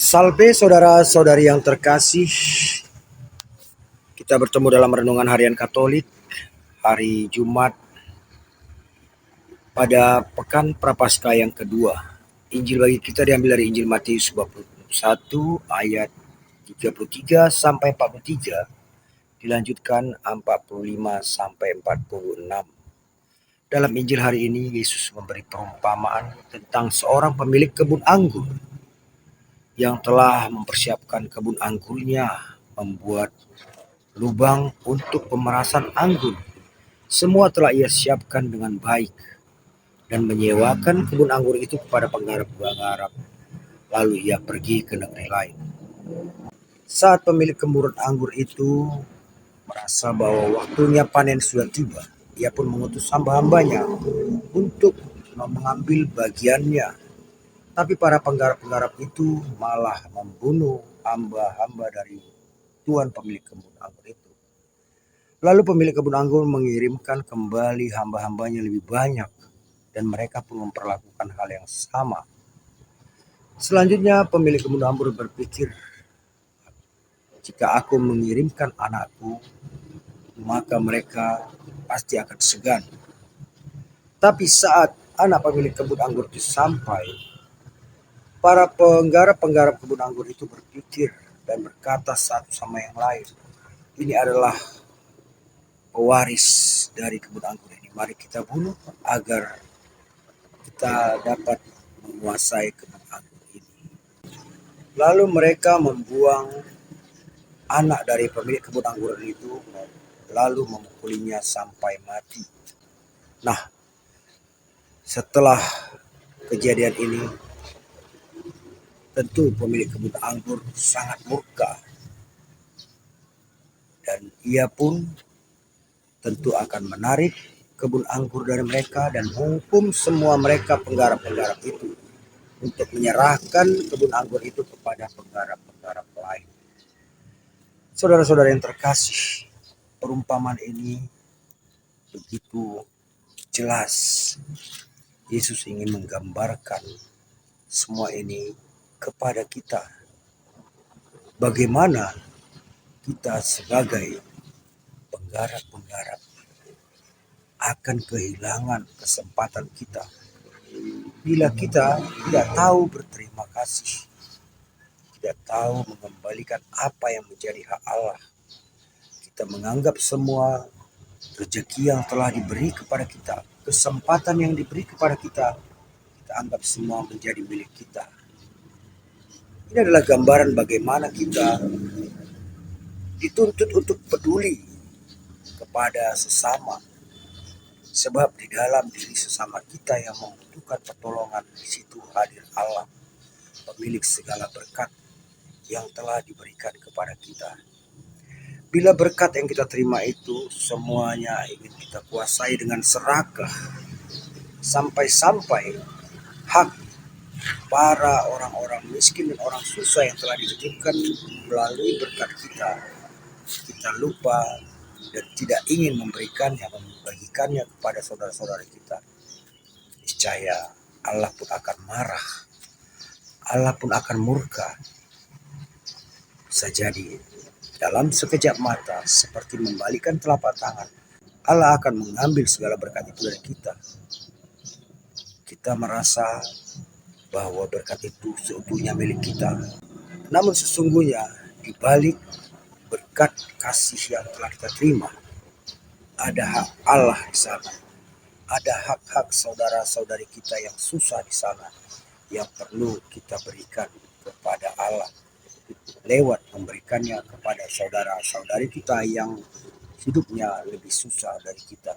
Salve saudara-saudari yang terkasih, kita bertemu dalam renungan harian Katolik hari Jumat pada pekan Prapaskah yang kedua. Injil bagi kita diambil dari Injil Matius 21 ayat 33 sampai 43, dilanjutkan 45 sampai 46. Dalam Injil hari ini Yesus memberi perumpamaan tentang seorang pemilik kebun anggur yang telah mempersiapkan kebun anggurnya, membuat lubang untuk pemerasan anggur. Semua telah ia siapkan dengan baik dan menyewakan kebun anggur itu kepada penggarap-penggarap. Lalu ia pergi ke negeri lain. Saat pemilik kebun anggur itu merasa bahwa waktunya panen sudah tiba, ia pun mengutus hamba-hambanya untuk mengambil bagiannya. Tapi para penggarap-penggarap itu malah membunuh hamba-hamba dari tuan pemilik kebun anggur itu. Lalu pemilik kebun anggur mengirimkan kembali hamba-hambanya lebih banyak, dan mereka pun memperlakukan hal yang sama. Selanjutnya pemilik kebun anggur berpikir, jika aku mengirimkan anakku, maka mereka pasti akan segan. Tapi saat anak pemilik kebun anggur itu sampai, para penggarap-penggarap kebun anggur itu berpikir dan berkata satu sama yang lain, ini adalah pewaris dari kebun anggur ini. Mari kita bunuh agar kita dapat menguasai kebun anggur ini. Lalu mereka membuang anak dari pemilik kebun anggur itu, lalu memukulinya sampai mati. Nah, setelah kejadian ini, tentu pemilik kebun anggur sangat murka, dan ia pun tentu akan menarik kebun anggur dari mereka dan menghukum semua mereka penggarap-penggarap itu untuk menyerahkan kebun anggur itu kepada penggarap-penggarap lain. Saudara-saudara yang terkasih, perumpamaan ini begitu jelas. Yesus ingin menggambarkan semua ini kepada kita. Bagaimana kita sebagai penggarap-penggarap akan kehilangan kesempatan kita bila kita tidak tahu berterima kasih, tidak tahu mengembalikan apa yang menjadi hak Allah. Kita menganggap semua rezeki yang telah diberi kepada kita, kesempatan yang diberi kepada kita, kita anggap semua menjadi milik kita. Ini adalah gambaran bagaimana kita dituntut untuk peduli kepada sesama. Sebab di dalam diri sesama kita yang membutuhkan pertolongan, di situ hadir Allah, pemilik segala berkat yang telah diberikan kepada kita. Bila berkat yang kita terima itu semuanya ingin kita kuasai dengan serakah, sampai-sampai hak para orang-orang miskin dan orang susah yang telah dititipkan melalui berkat kita lupa dan tidak ingin memberikannya, membagikannya kepada saudara-saudara kita. Niscaya Allah pun akan marah, Allah pun akan murka. Bisa jadi dalam sekejap mata, seperti membalikan telapak tangan, Allah akan mengambil segala berkat itu dari kita. Kita merasa bahwa berkat itu seutuhnya milik kita. Namun sesungguhnya di balik berkat kasih yang telah kita terima, ada hak Allah di sana. Ada hak-hak saudara-saudari kita yang susah di sana, yang perlu kita berikan kepada Allah lewat memberikannya kepada saudara-saudari kita yang hidupnya lebih susah dari kita.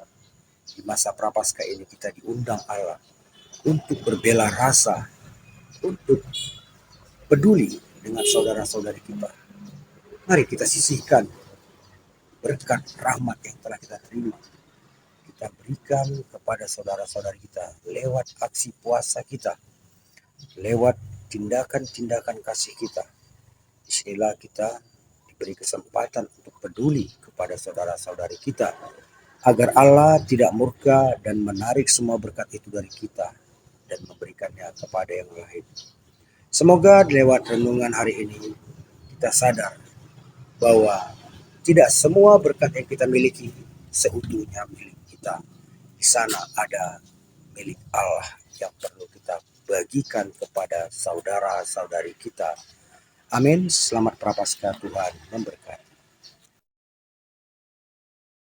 Di masa Prapaskah ini kita diundang Allah untuk berbela rasa, untuk peduli dengan saudara-saudari kita. Mari kita sisihkan berkat rahmat yang telah kita terima, kita berikan kepada saudara-saudari kita lewat aksi puasa kita, lewat tindakan-tindakan kasih kita. Disinilah kita diberi kesempatan untuk peduli kepada saudara-saudari kita, agar Allah tidak murka dan menarik semua berkat itu dari kita dan memberikannya kepada yang lain. Semoga lewat renungan hari ini kita sadar bahwa tidak semua berkat yang kita miliki seutuhnya milik kita. Di sana ada milik Allah yang perlu kita bagikan kepada saudara-saudari kita. Amin. Selamat Prapaskah, Tuhan memberkati.